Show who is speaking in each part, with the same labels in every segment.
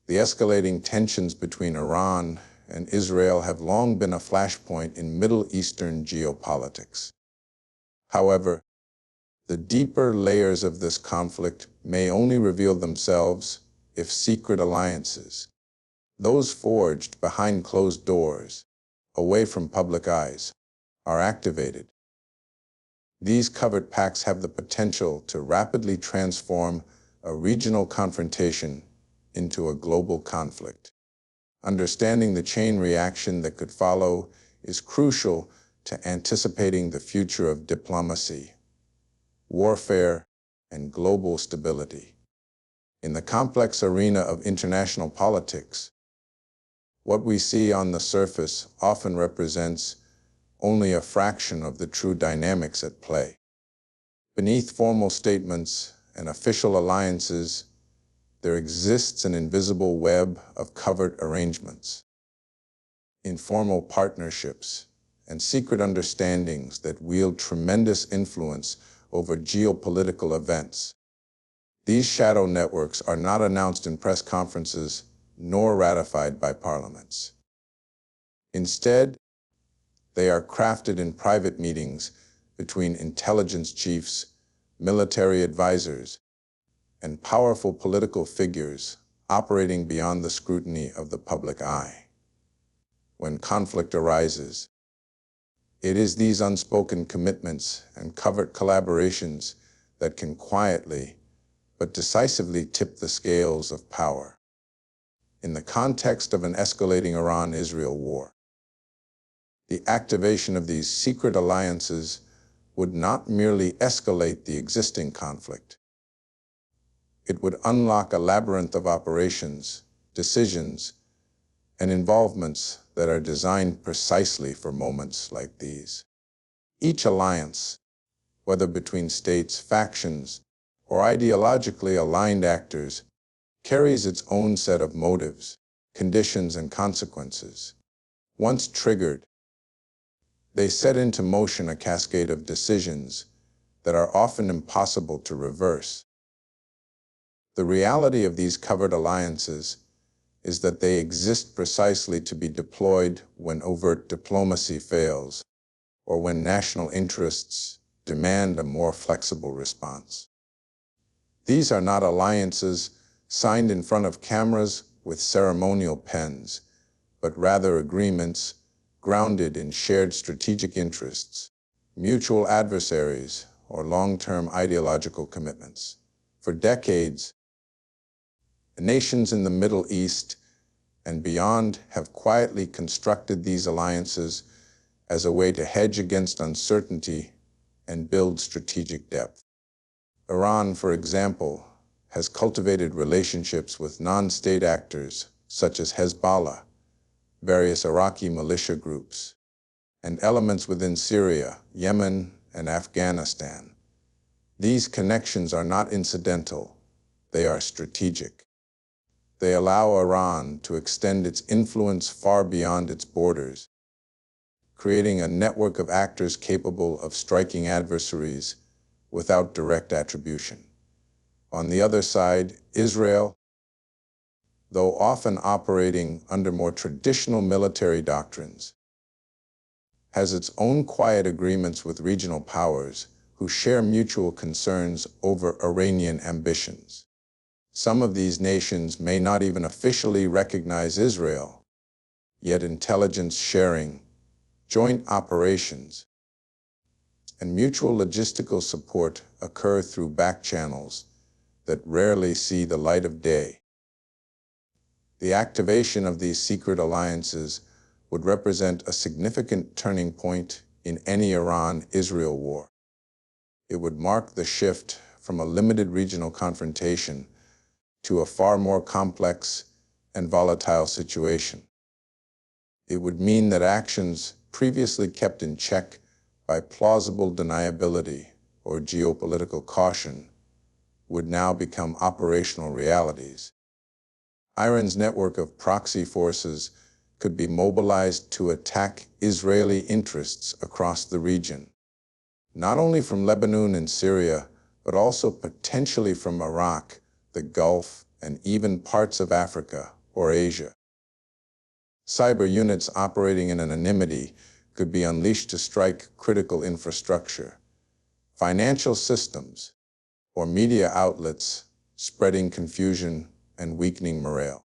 Speaker 1: The escalating tensions between Iran and Israel have long been a flashpoint in Middle Eastern geopolitics. However, the deeper layers of this conflict may only reveal themselves if secret alliances, those forged behind closed doors, away from public eyes, are activated. These covert pacts have the potential to rapidly transform a regional confrontation into a global conflict. Understanding the chain reaction that could follow is crucial to anticipating the future of diplomacy, warfare, and global stability. In the complex arena of international politics, what we see on the surface often represents only a fraction of the true dynamics at play. Beneath formal statements and official alliances, there exists an invisible web of covert arrangements, informal partnerships, and secret understandings that wield tremendous influence over geopolitical events. These shadow networks are not announced in press conferences nor ratified by parliaments. Instead, they are crafted in private meetings between intelligence chiefs, military advisors, and powerful political figures operating beyond the scrutiny of the public eye. When conflict arises, it is these unspoken commitments and covert collaborations that can quietly but decisively tip the scales of power. In the context of an escalating Iran-Israel war, the activation of these secret alliances would not merely escalate the existing conflict. It would unlock a labyrinth of operations, decisions, and involvements that are designed precisely for moments like these. Each alliance, whether between states, factions, or ideologically aligned actors, carries its own set of motives, conditions, and consequences. Once triggered, they set into motion a cascade of decisions that are often impossible to reverse. The reality of these covert alliances is that they exist precisely to be deployed when overt diplomacy fails, or when national interests demand a more flexible response. These are not alliances signed in front of cameras with ceremonial pens, but rather agreements grounded in shared strategic interests, mutual adversaries, or long-term ideological commitments. For decades, nations in the Middle East and beyond have quietly constructed these alliances as a way to hedge against uncertainty and build strategic depth. Iran, for example, has cultivated relationships with non-state actors such as Hezbollah, various Iraqi militia groups, and elements within Syria, Yemen, and Afghanistan. These connections are not incidental, they are strategic. They allow Iran to extend its influence far beyond its borders, creating a network of actors capable of striking adversaries without direct attribution. On the other side, Israel, though often operating under more traditional military doctrines, has its own quiet agreements with regional powers who share mutual concerns over Iranian ambitions. Some of these nations may not even officially recognize Israel, yet intelligence sharing, joint operations, and mutual logistical support occur through back channels that rarely see the light of day. The activation of these secret alliances would represent a significant turning point in any Iran-Israel war. It would mark the shift from a limited regional confrontation to a far more complex and volatile situation. It would mean that actions previously kept in check by plausible deniability or geopolitical caution would now become operational realities. Iran's network of proxy forces could be mobilized to attack Israeli interests across the region, not only from Lebanon and Syria, but also potentially from Iraq, the Gulf, and even parts of Africa or Asia. Cyber units operating in anonymity could be unleashed to strike critical infrastructure, financial systems, or media outlets, spreading confusion and weakening morale.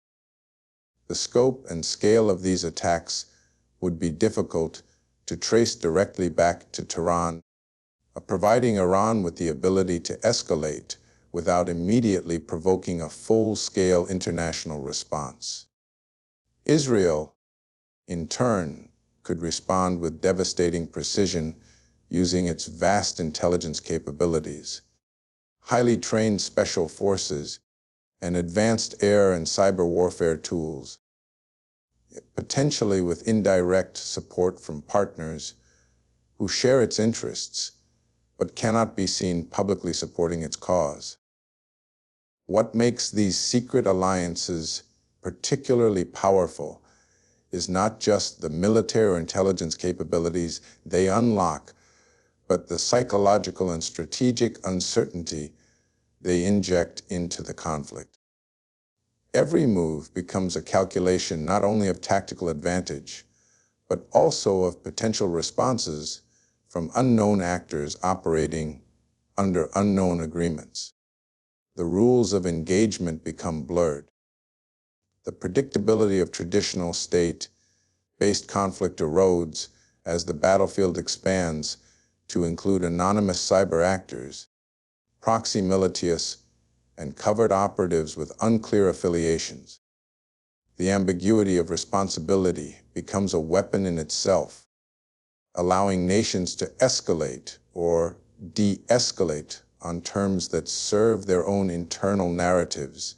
Speaker 1: The scope and scale of these attacks would be difficult to trace directly back to Tehran, providing Iran with the ability to escalate without immediately provoking a full-scale international response. Israel, in turn, could respond with devastating precision using its vast intelligence capabilities, highly trained special forces, and advanced air and cyber warfare tools, potentially with indirect support from partners who share its interests but cannot be seen publicly supporting its cause. What makes these secret alliances particularly powerful is not just the military or intelligence capabilities they unlock, but the psychological and strategic uncertainty they inject into the conflict. Every move becomes a calculation not only of tactical advantage, but also of potential responses from unknown actors operating under unknown agreements. The rules of engagement become blurred. The predictability of traditional state-based conflict erodes as the battlefield expands to include anonymous cyber actors, proxy militias, and covert operatives with unclear affiliations. The ambiguity of responsibility becomes a weapon in itself, allowing nations to escalate or de-escalate on terms that serve their own internal narratives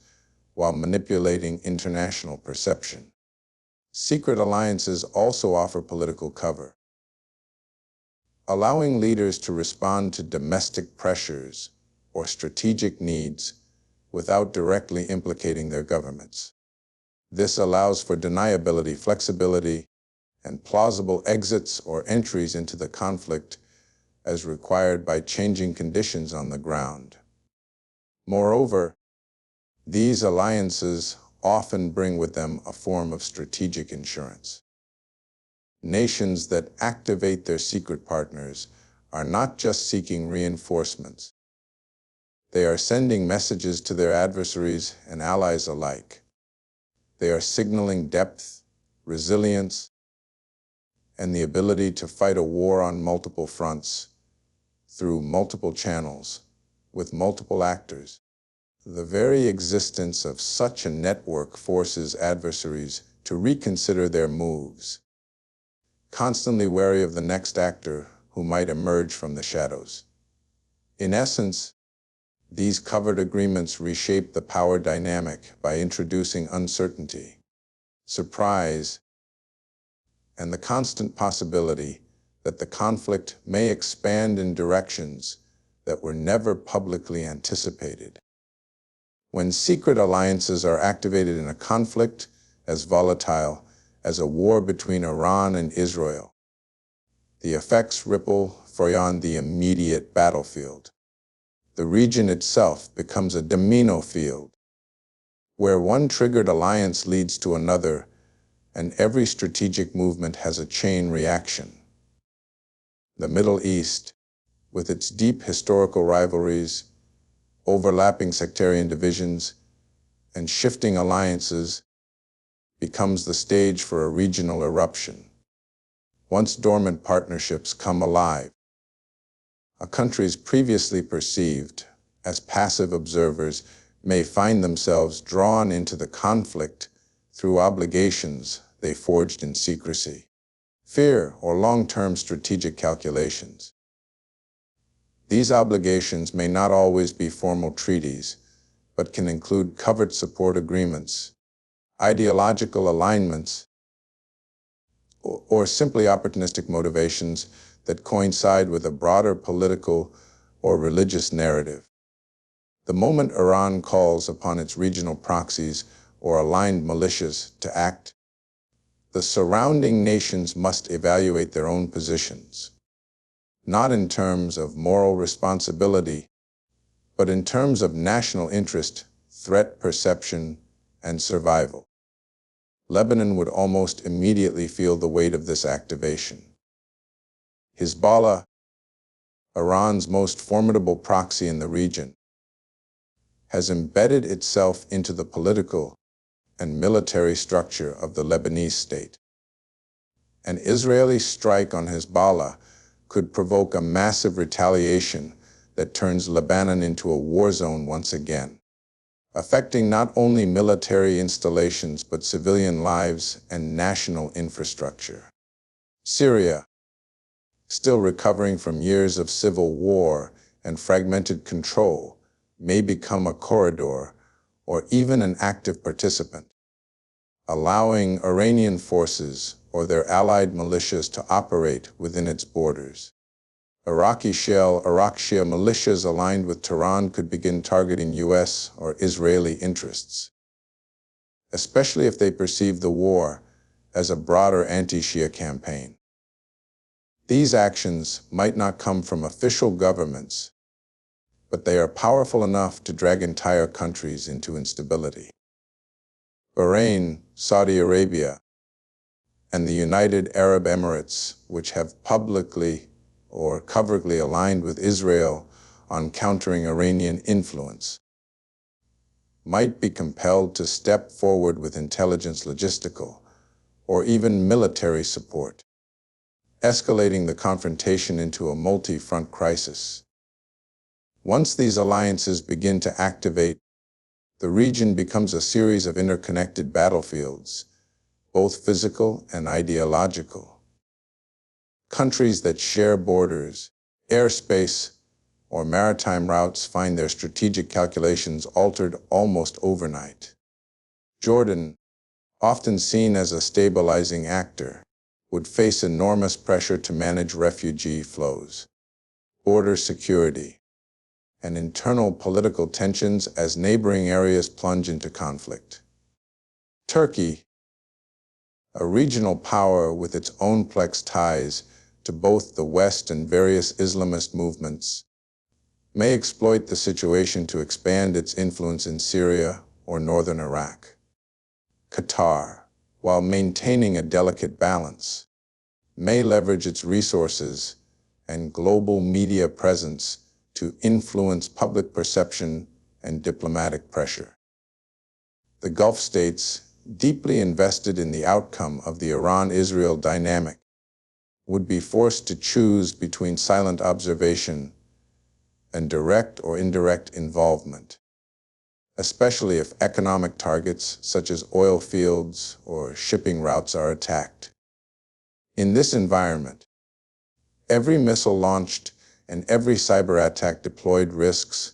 Speaker 1: while manipulating international perception. Secret alliances also offer political cover, allowing leaders to respond to domestic pressures or strategic needs without directly implicating their governments. This allows for deniability, flexibility, and plausible exits or entries into the conflict as required by changing conditions on the ground. Moreover, these alliances often bring with them a form of strategic insurance. Nations that activate their secret partners are not just seeking reinforcements. They are sending messages to their adversaries and allies alike. They are signaling depth, resilience, and the ability to fight a war on multiple fronts, through multiple channels, with multiple actors. The very existence of such a network forces adversaries to reconsider their moves, constantly wary of the next actor who might emerge from the shadows. In essence, these covered agreements reshape the power dynamic by introducing uncertainty, surprise, and the constant possibility that the conflict may expand in directions that were never publicly anticipated. When secret alliances are activated in a conflict as volatile as a war between Iran and Israel, the effects ripple beyond the immediate battlefield. The region itself becomes a domino field, where one triggered alliance leads to another, and every strategic movement has a chain reaction. The Middle East, with its deep historical rivalries, overlapping sectarian divisions, and shifting alliances, becomes the stage for a regional eruption. Once dormant partnerships come alive, countries previously perceived as passive observers may find themselves drawn into the conflict through obligations they forged in secrecy, fear, or long-term strategic calculations. These obligations may not always be formal treaties, but can include covert support agreements, ideological alignments, or simply opportunistic motivations that coincide with a broader political or religious narrative. The moment Iran calls upon its regional proxies or aligned militias to act, the surrounding nations must evaluate their own positions, not in terms of moral responsibility, but in terms of national interest, threat perception, and survival. Lebanon would almost immediately feel the weight of this activation. Hezbollah, Iran's most formidable proxy in the region, has embedded itself into the political and military structure of the Lebanese state. An Israeli strike on Hezbollah could provoke a massive retaliation that turns Lebanon into a war zone once again, affecting not only military installations but civilian lives and national infrastructure. Syria, still recovering from years of civil war and fragmented control, may become a corridor or even an active participant, allowing Iranian forces or their allied militias to operate within its borders. Iraq Shia militias aligned with Tehran could begin targeting U.S. or Israeli interests, especially if they perceive the war as a broader anti-Shia campaign. These actions might not come from official governments, but they are powerful enough to drag entire countries into instability. Bahrain, Saudi Arabia, and the United Arab Emirates, which have publicly or covertly aligned with Israel on countering Iranian influence, might be compelled to step forward with intelligence, logistical, or even military support, escalating the confrontation into a multi-front crisis. Once these alliances begin to activate, the region becomes a series of interconnected battlefields, both physical and ideological. Countries that share borders, airspace, or maritime routes find their strategic calculations altered almost overnight. Jordan, often seen as a stabilizing actor, would face enormous pressure to manage refugee flows, border security, and internal political tensions as neighboring areas plunge into conflict. Turkey, a regional power with its own complex ties to both the West and various Islamist movements, may exploit the situation to expand its influence in Syria or northern Iraq. Qatar, while maintaining a delicate balance, may leverage its resources and global media presence to influence public perception and diplomatic pressure. The Gulf states, deeply invested in the outcome of the Iran-Israel dynamic, would be forced to choose between silent observation and direct or indirect involvement, especially if economic targets such as oil fields or shipping routes are attacked. In this environment, every missile launched and every cyber attack deployed risks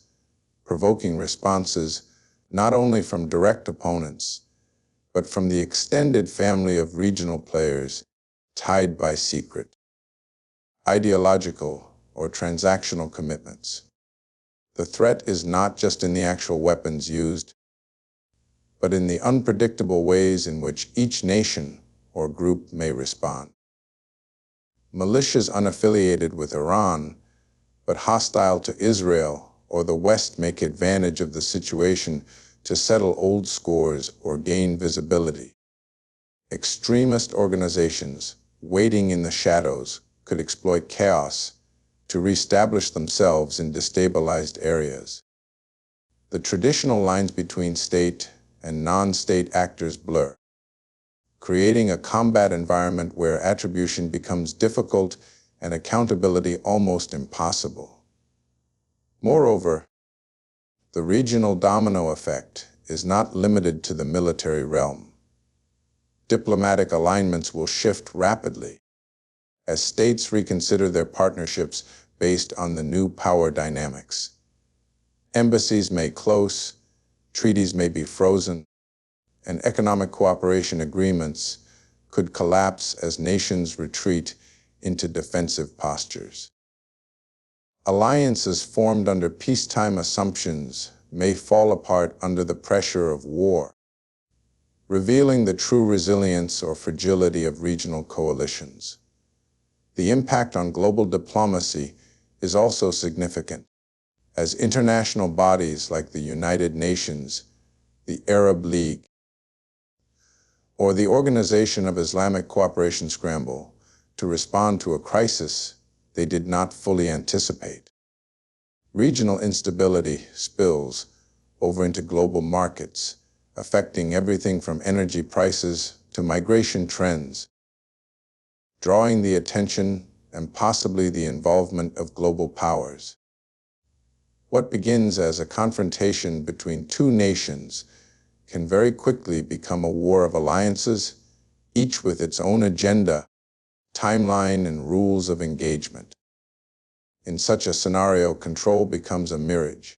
Speaker 1: provoking responses not only from direct opponents, but from the extended family of regional players tied by secret, ideological, or transactional commitments. The threat is not just in the actual weapons used, but in the unpredictable ways in which each nation or group may respond. Militias unaffiliated with Iran, but hostile to Israel or the West, make advantage of the situation to settle old scores or gain visibility. Extremist organizations waiting in the shadows could exploit chaos to reestablish themselves in destabilized areas. The traditional lines between state and non-state actors blur, creating a combat environment where attribution becomes difficult and accountability almost impossible. Moreover, the regional domino effect is not limited to the military realm. Diplomatic alignments will shift rapidly as states reconsider their partnerships based on the new power dynamics. Embassies may close, treaties may be frozen, and economic cooperation agreements could collapse as nations retreat into defensive postures. Alliances formed under peacetime assumptions may fall apart under the pressure of war, revealing the true resilience or fragility of regional coalitions. The impact on global diplomacy is also significant, as international bodies like the United Nations the Arab League, or the Organization of Islamic Cooperation scramble to respond to a crisis they did not fully anticipate. Regional instability spills over into global markets, affecting everything from energy prices to migration trends, drawing the attention and possibly the involvement of global powers. What begins as a confrontation between two nations can very quickly become a war of alliances, each with its own agenda, timeline, and rules of engagement. In such a scenario, control becomes a mirage.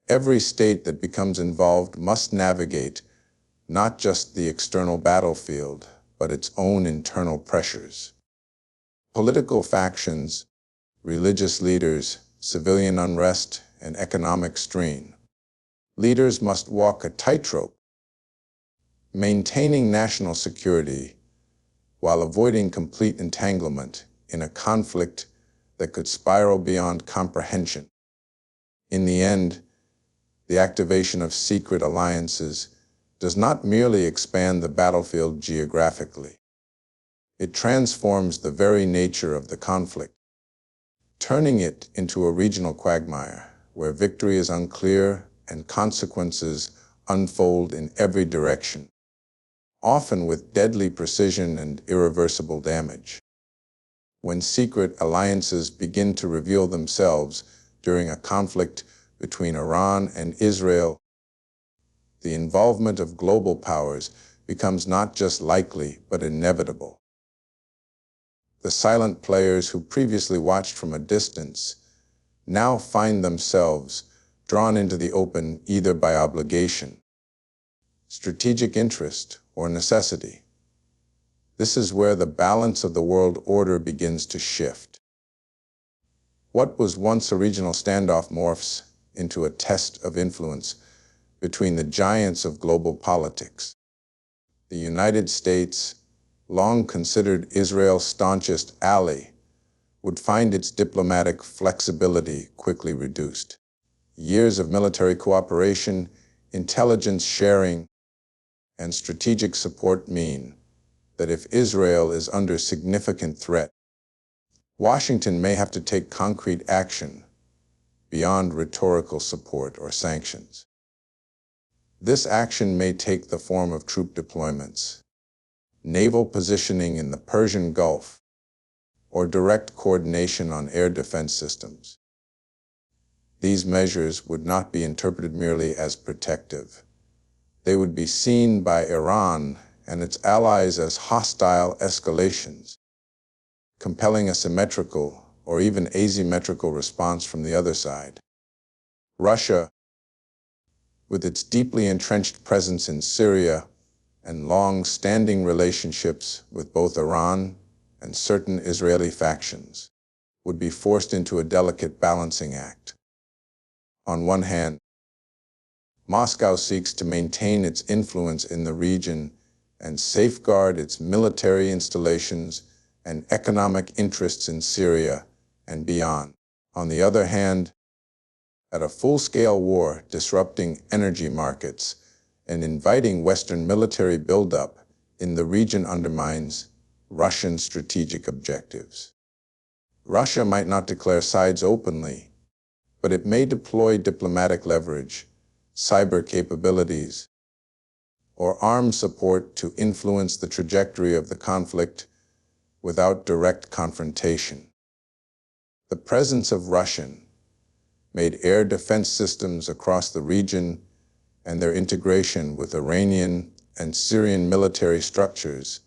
Speaker 1: Every state that becomes involved must navigate not just the external battlefield, but its own internal pressures. Political factions, religious leaders, civilian unrest, and economic strain. Leaders must walk a tightrope, maintaining national security while avoiding complete entanglement in a conflict that could spiral beyond comprehension. In the end, the activation of secret alliances does not merely expand the battlefield geographically. It transforms the very nature of the conflict, turning it into a regional quagmire where victory is unclear and consequences unfold in every direction, often with deadly precision and irreversible damage. When secret alliances begin to reveal themselves during a conflict between Iran and Israel, the involvement of global powers becomes not just likely, but inevitable. The silent players who previously watched from a distance now find themselves drawn into the open either by obligation, strategic interest, or necessity. This is where the balance of the world order begins to shift. What was once a regional standoff morphs into a test of influence between the giants of global politics. The United States, long considered Israel's staunchest ally, would find its diplomatic flexibility quickly reduced. Years of military cooperation, intelligence sharing, and strategic support mean that if Israel is under significant threat, Washington may have to take concrete action beyond rhetorical support or sanctions. This action may take the form of troop deployments, naval positioning in the Persian Gulf, or direct coordination on air defense systems. These measures would not be interpreted merely as protective. They would be seen by Iran and its allies as hostile escalations, compelling a symmetrical or even asymmetrical response from the other side. Russia, with its deeply entrenched presence in Syria and long-standing relationships with both Iran and certain Israeli factions, would be forced into a delicate balancing act. On one hand, Moscow seeks to maintain its influence in the region and safeguard its military installations and economic interests in Syria and beyond. On the other hand, at a full-scale war disrupting energy markets and inviting Western military buildup in the region undermines Russian strategic objectives. Russia might not declare sides openly, but it may deploy diplomatic leverage, cyber capabilities, or armed support to influence the trajectory of the conflict without direct confrontation. The presence of Russian made air defense systems across the region and their integration with Iranian and Syrian military structures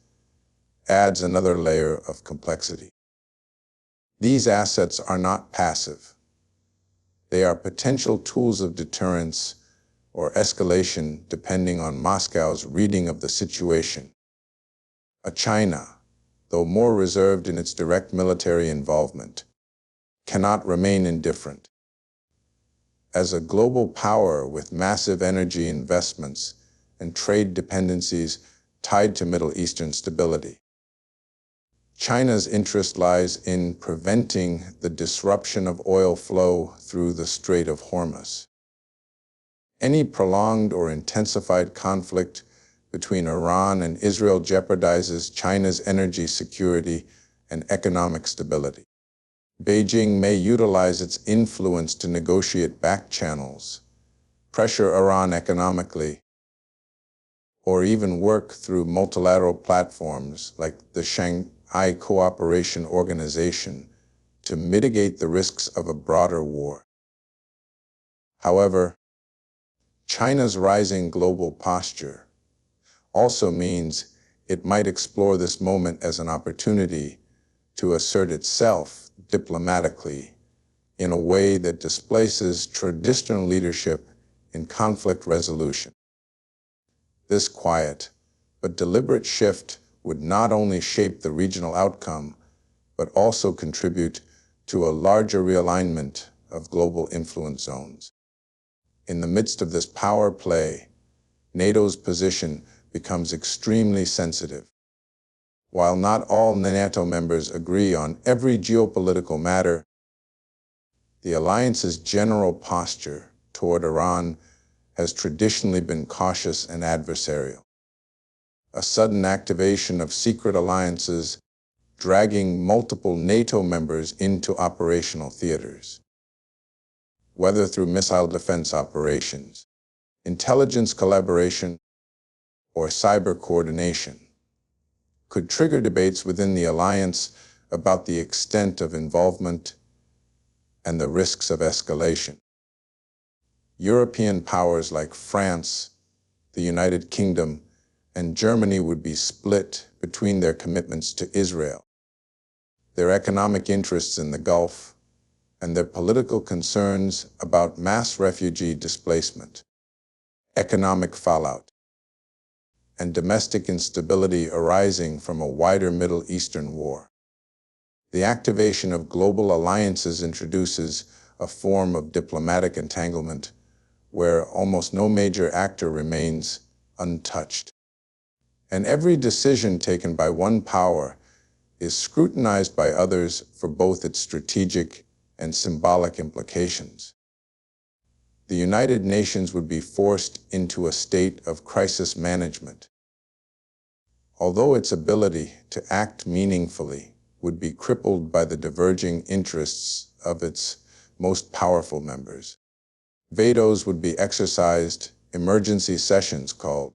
Speaker 1: adds another layer of complexity. These assets are not passive. They are potential tools of deterrence or escalation depending on Moscow's reading of the situation. China, though more reserved in its direct military involvement, cannot remain indifferent. As a global power with massive energy investments and trade dependencies tied to Middle Eastern stability, China's interest lies in preventing the disruption of oil flow through the Strait of Hormuz. Any prolonged or intensified conflict between Iran and Israel jeopardizes China's energy security and economic stability. Beijing may utilize its influence to negotiate back channels, pressure Iran economically, or even work through multilateral platforms like the Shanghai Cooperation Organization to mitigate the risks of a broader war. However, China's rising global posture also means it might explore this moment as an opportunity to assert itself diplomatically in a way that displaces traditional leadership in conflict resolution. This quiet but deliberate shift would not only shape the regional outcome, but also contribute to a larger realignment of global influence zones. In the midst of this power play, NATO's position becomes extremely sensitive. While not all NATO members agree on every geopolitical matter, the alliance's general posture toward Iran has traditionally been cautious and adversarial. A sudden activation of secret alliances dragging multiple NATO members into operational theaters, whether through missile defense operations, intelligence collaboration, or cyber coordination, could trigger debates within the alliance about the extent of involvement and the risks of escalation. European powers like France, the United Kingdom, and Germany would be split between their commitments to Israel, their economic interests in the Gulf, and their political concerns about mass refugee displacement, economic fallout, and domestic instability arising from a wider Middle Eastern war. The activation of global alliances introduces a form of diplomatic entanglement where almost no major actor remains untouched. And every decision taken by one power is scrutinized by others for both its strategic and symbolic implications. The United Nations would be forced into a state of crisis management. Although its ability to act meaningfully would be crippled by the diverging interests of its most powerful members. Vetoes would be exercised, emergency sessions called,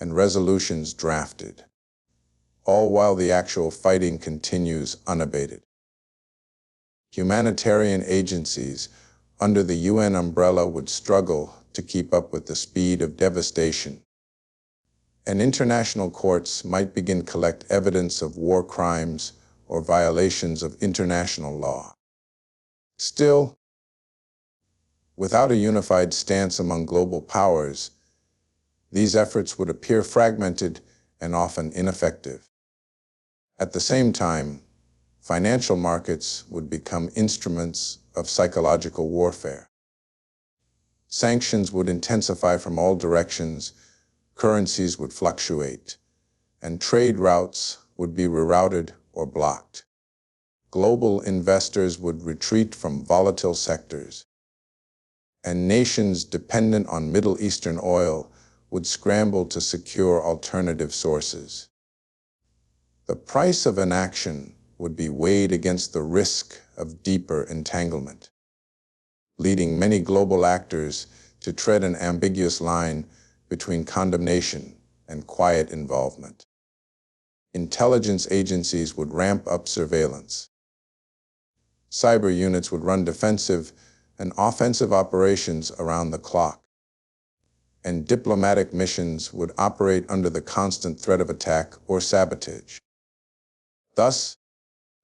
Speaker 1: and resolutions drafted, all while the actual fighting continues unabated. Humanitarian agencies under the UN umbrella would struggle to keep up with the speed of devastation, and international courts might begin to collect evidence of war crimes or violations of international law. Still, without a unified stance among global powers, these efforts would appear fragmented and often ineffective. At the same time, financial markets would become instruments of psychological warfare. Sanctions would intensify from all directions, currencies would fluctuate, and trade routes would be rerouted or blocked. Global investors would retreat from volatile sectors, and nations dependent on Middle Eastern oil would scramble to secure alternative sources. The price of inaction would be weighed against the risk of deeper entanglement, leading many global actors to tread an ambiguous line between condemnation and quiet involvement. Intelligence agencies would ramp up surveillance. Cyber units would run defensive and offensive operations around the clock, and diplomatic missions would operate under the constant threat of attack or sabotage. Thus,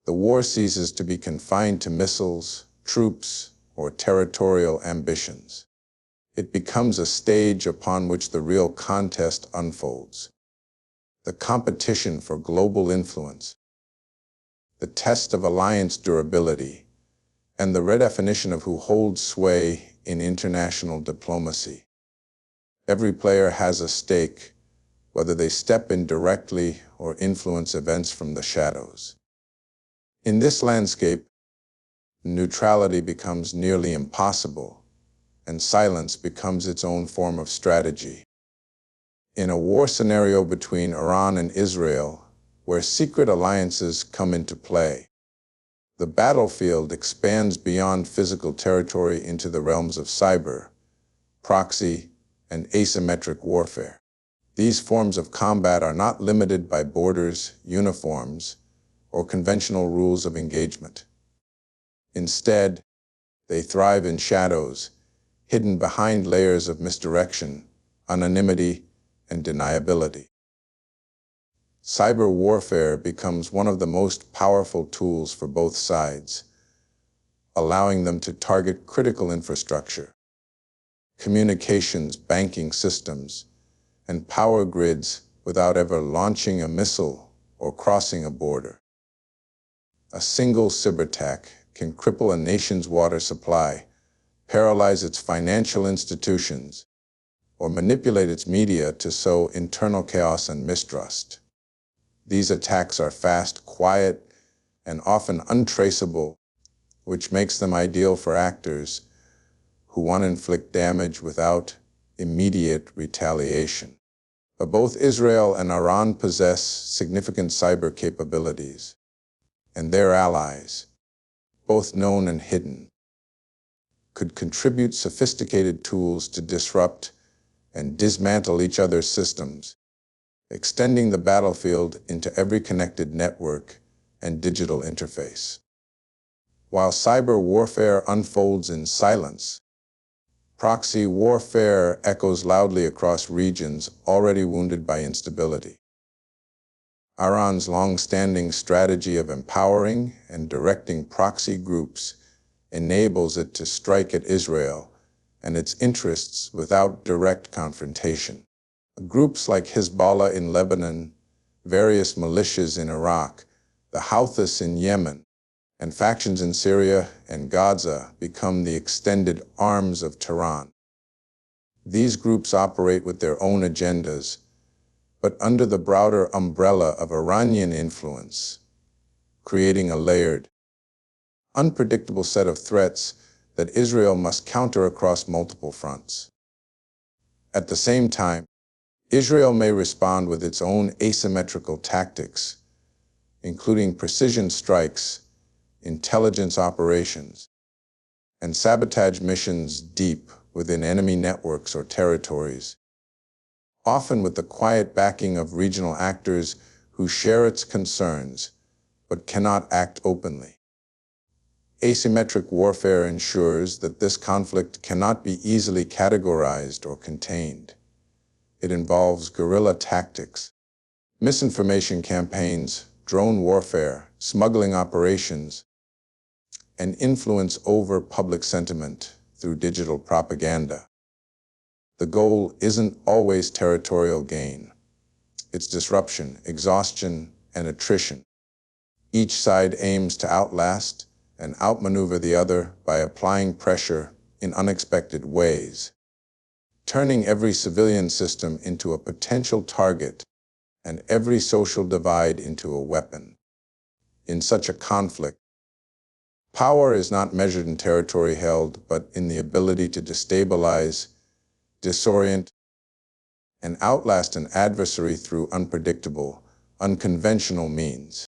Speaker 1: the war ceases to be confined to missiles, troops, or territorial ambitions. It becomes a stage upon which the real contest unfolds. The competition for global influence, the test of alliance durability, and the redefinition of who holds sway in international diplomacy. Every player has a stake, whether they step in directly or influence events from the shadows. In this landscape, neutrality becomes nearly impossible, and silence becomes its own form of strategy. In a war scenario between Iran and Israel, where secret alliances come into play, the battlefield expands beyond physical territory into the realms of cyber, proxy, and asymmetric warfare. These forms of combat are not limited by borders, uniforms, or conventional rules of engagement. Instead, they thrive in shadows, hidden behind layers of misdirection, anonymity, and deniability. Cyber warfare becomes one of the most powerful tools for both sides, allowing them to target critical infrastructure, communications, banking systems, and power grids without ever launching a missile or crossing a border. A single cyberattack can cripple a nation's water supply, paralyze its financial institutions, or manipulate its media to sow internal chaos and mistrust. These attacks are fast, quiet, and often untraceable, which makes them ideal for actors who want to inflict damage without immediate retaliation. But both Israel and Iran possess significant cyber capabilities, and their allies, both known and hidden, could contribute sophisticated tools to disrupt and dismantle each other's systems, extending the battlefield into every connected network and digital interface. While cyber warfare unfolds in silence, proxy warfare echoes loudly across regions already wounded by instability. Iran's long-standing strategy of empowering and directing proxy groups enables it to strike at Israel and its interests without direct confrontation. Groups like Hezbollah in Lebanon, various militias in Iraq, the Houthis in Yemen, and factions in Syria and Gaza become the extended arms of Tehran. These groups operate with their own agendas, but under the broader umbrella of Iranian influence, creating a layered, unpredictable set of threats that Israel must counter across multiple fronts. At the same time, Israel may respond with its own asymmetrical tactics, including precision strikes, intelligence operations, and sabotage missions deep within enemy networks or territories, often with the quiet backing of regional actors who share its concerns but cannot act openly. Asymmetric warfare ensures that this conflict cannot be easily categorized or contained. It involves guerrilla tactics, misinformation campaigns, drone warfare, smuggling operations, and influence over public sentiment through digital propaganda. The goal isn't always territorial gain. It's disruption, exhaustion, and attrition. Each side aims to outlast and outmaneuver the other by applying pressure in unexpected ways, turning every civilian system into a potential target and every social divide into a weapon. In such a conflict, power is not measured in territory held, but in the ability to destabilize, disorient, and outlast an adversary through unpredictable, unconventional means.